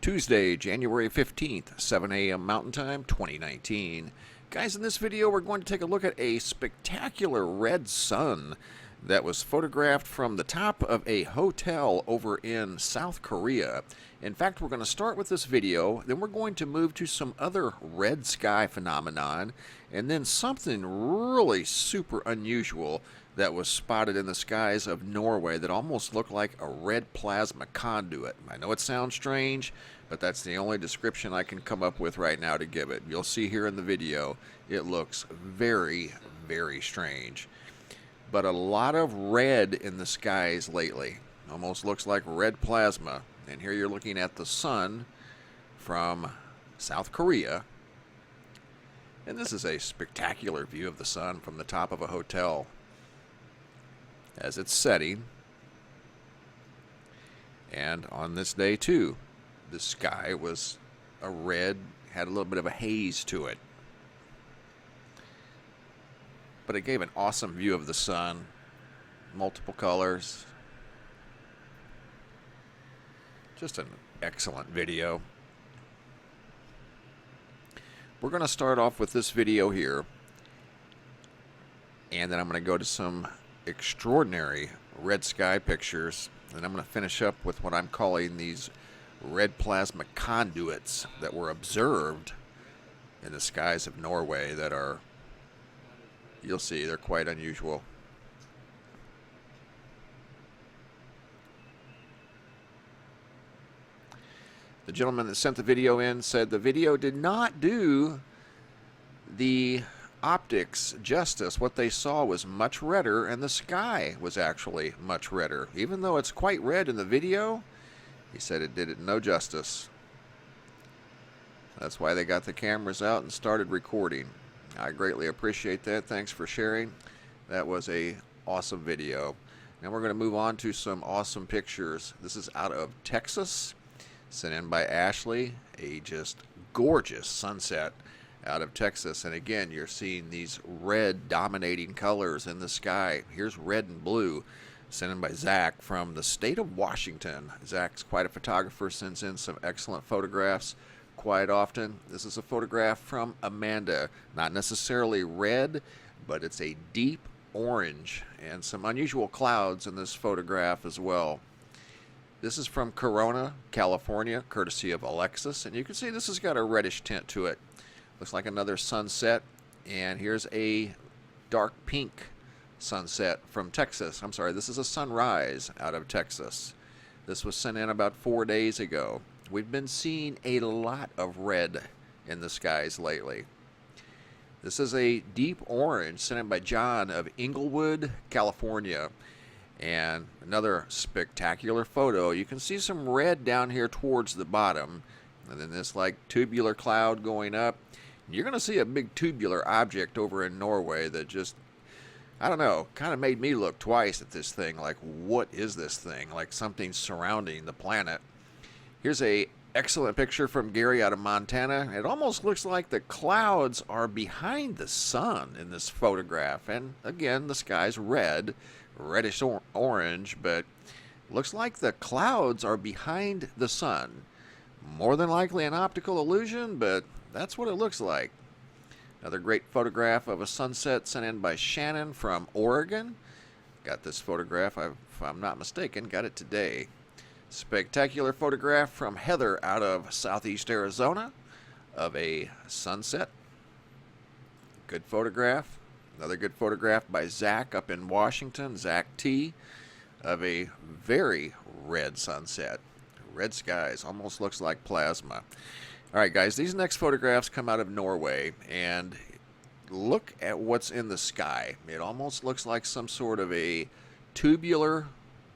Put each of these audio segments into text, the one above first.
Tuesday, January 15th, 7 a.m. Mountain Time, 2019. Guys, in this video we're going to take a look at a spectacular red sun that was photographed from the top of a hotel over in South Korea. In fact, we're going to start with this video, then we're going to move to some other red sky phenomenon, and then something really super unusual that was spotted in the skies of Norway that almost looked like a red plasma conduit. I know it sounds strange, but that's the only description I can come up with right now to give it. You'll see here in the video, it looks very, very strange. But a lot of red in the skies lately. Almost looks like red plasma. And here you're looking at the sun from South Korea. And this is a spectacular view of the sun from the top of a hotel as it's setting. And on this day too, the sky was a red, had a little bit of a haze to it. But it gave an awesome view of the sun, multiple colors. Just an excellent video. We're going to start off with this video here, and then I'm going to go to some extraordinary red sky pictures, and I'm going to finish up with what I'm calling these red plasma conduits that were observed in the skies of Norway that are, you'll see, they're quite unusual. The gentleman that sent the video in said the video did not do the optics justice. What they saw was much redder, and the sky was actually much redder. Even though it's quite red in the video, he said it did it no justice. That's why they got the cameras out and started recording. I greatly appreciate that. Thanks for sharing. That was a awesome video. Now we're going to move on to some awesome pictures. This is out of Texas, sent in by Ashley. A just gorgeous sunset out of Texas. And again, you're seeing these red dominating colors in the sky. Here's red and blue, sent in by Zach from the state of Washington. Zach's quite a photographer, sends in some excellent photographs quite often. This is a photograph from Amanda. Not necessarily red, but it's a deep orange and some unusual clouds in this photograph as well. This is from Corona, California, courtesy of Alexis, and you can see this has got a reddish tint to it. Looks like another sunset, and here's a dark pink sunset from Texas. I'm sorry, this is a sunrise out of Texas. This was sent in about 4 days ago. We've been seeing a lot of red in the skies lately. This is a deep orange sent in by John of Inglewood, California. And another spectacular photo. You can see some red down here towards the bottom. And then this like tubular cloud going up. You're going to see a big tubular object over in Norway that just, I don't know, kind of made me look twice at this thing. Like, what is this thing? Like something surrounding the planet. Here's a excellent picture from Gary out of Montana. It almost looks like the clouds are behind the sun in this photograph. And again, the sky's red, reddish orange, but looks like the clouds are behind the sun. More than likely an optical illusion, but that's what it looks like. Another great photograph of a sunset sent in by Shannon from Oregon. Got this photograph, if I'm not mistaken, got it today. Spectacular photograph from Heather out of Southeast Arizona of a sunset. Good photograph. Another good photograph by Zach up in Washington, Zach T, of a very red sunset. Red skies, almost looks like plasma. All right, guys, these next photographs come out of Norway, and look at what's in the sky. It almost looks like some sort of a tubular,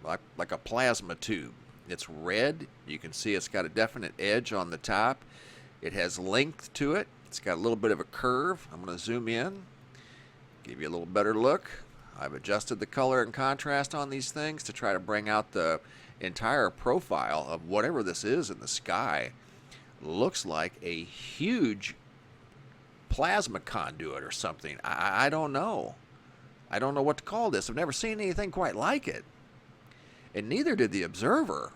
like a plasma tube. It's red. You can see it's got a definite edge on the top. It has length to it. It's got a little bit of a curve. I'm going to zoom in, give you a little better look. I've adjusted the color and contrast on these things to try to bring out the entire profile of whatever this is in the sky. Looks like a huge plasma conduit or something. I don't know. I don't know what to call this. I've never seen anything quite like it. And neither did the observer.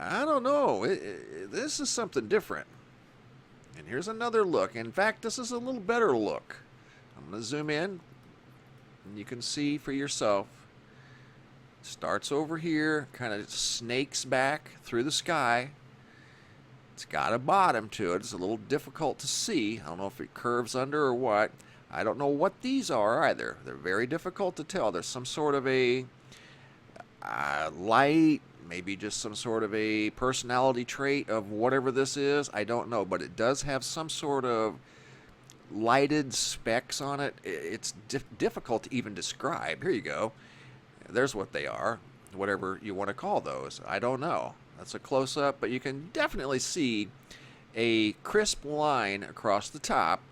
I don't know. This is something different. And here's another look. In fact, this is a little better look. I'm going to zoom in, and you can see for yourself. Starts over here, kind of snakes back through the sky. It's got a bottom to it. It's a little difficult to see. I don't know if it curves under or what. I don't know what these are either. They're very difficult to tell. There's some sort of a light, maybe just some sort of a personality trait of whatever this is. I don't know, but it does have some sort of lighted specks on it. It's difficult to even describe. Here you go. There's what they are, whatever you want to call those. I don't know. That's a close-up, but you can definitely see a crisp line across the top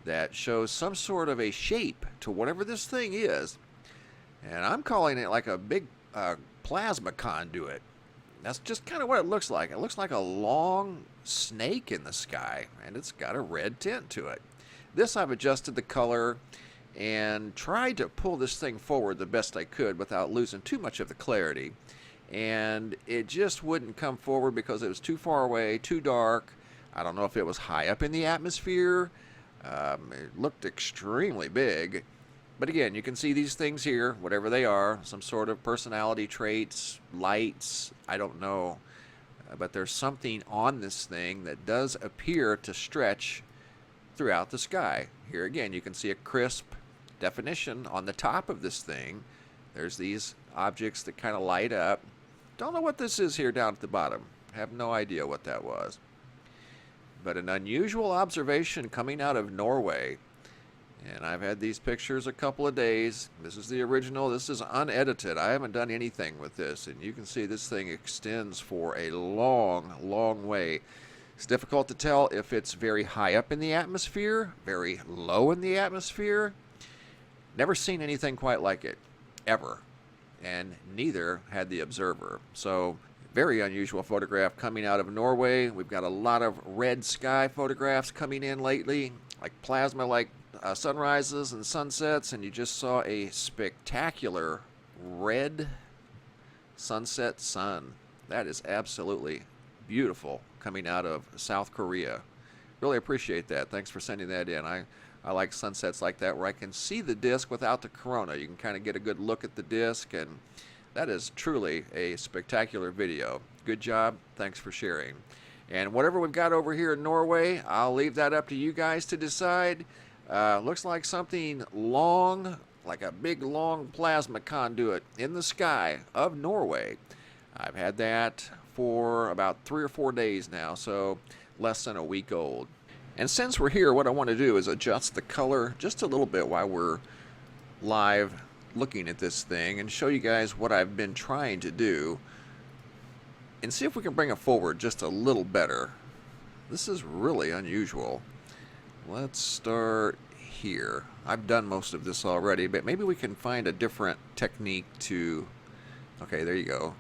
that shows some sort of a shape to whatever this thing is. And I'm calling it like a big plasma conduit. That's just kind of what it looks like. It looks like a long snake in the sky, and it's got a red tint to it. This I've adjusted the color and tried to pull this thing forward the best I could without losing too much of the clarity. And it just wouldn't come forward because it was too far away, too dark. I don't know if it was high up in the atmosphere. It looked extremely big. But again, you can see these things here, whatever they are, some sort of personality traits, lights, I don't know. But there's something on this thing that does appear to stretch throughout the sky. Here again, you can see a crisp definition on the top of this thing. There's these objects that kind of light up. Don't know what this is here down at the bottom. Have no idea what that was. But an unusual observation coming out of Norway. And I've had these pictures a couple of days. This is the original. This is unedited. I haven't done anything with this. And you can see this thing extends for a long, long way. It's difficult to tell if it's very high up in the atmosphere, very low in the atmosphere. Never seen anything quite like it, ever. And neither had the observer. So, very unusual photograph coming out of Norway. We've got a lot of red sky photographs coming in lately, like plasma, like sunrises and sunsets. And you just saw a spectacular red sunset sun. That is absolutely beautiful coming out of South Korea. Really appreciate that. Thanks for sending that in. I like sunsets like that where I can see the disk without the corona. You can kind of get a good look at the disk, and that is truly a spectacular video. Good job. Thanks for sharing. And whatever we've got over here in Norway, I'll leave that up to you guys to decide. Looks like something long, like a big long plasma conduit in the sky of Norway. I've had that for about 3 or 4 days now, so less than a week old. And since we're here, what I want to do is adjust the color just a little bit while we're live looking at this thing and show you guys what I've been trying to do and see if we can bring it forward just a little better. This is really unusual. Let's start here. I've done most of this already, but maybe we can find a different technique to... Okay, there you go.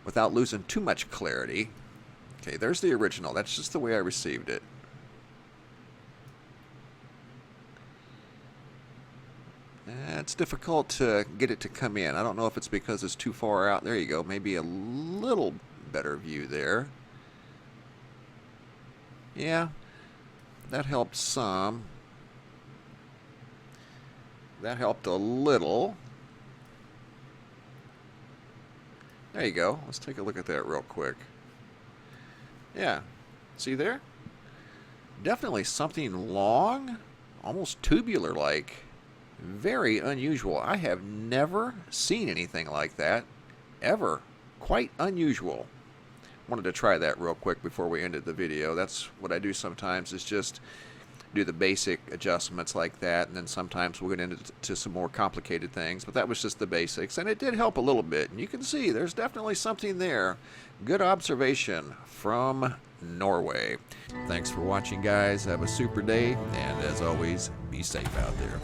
Without losing too much clarity. Okay, there's the original. That's just the way I received it. It's difficult to get it to come in. I don't know if it's because it's too far out. There you go. Maybe a little better view there. Yeah, that helped some. That helped a little. There you go. Let's take a look at that real quick. Yeah, see there? Definitely something long, almost tubular-like. Very unusual. I have never seen anything like that, ever. Quite unusual. Wanted to try that real quick before we ended the video. That's what I do sometimes, is just do the basic adjustments like that, and then sometimes we'll get into some more complicated things, but that was just the basics, and it did help a little bit. And you can see there's definitely something there. Good observation from Norway. Thanks for watching, guys. Have a super day, and as always, be safe out there.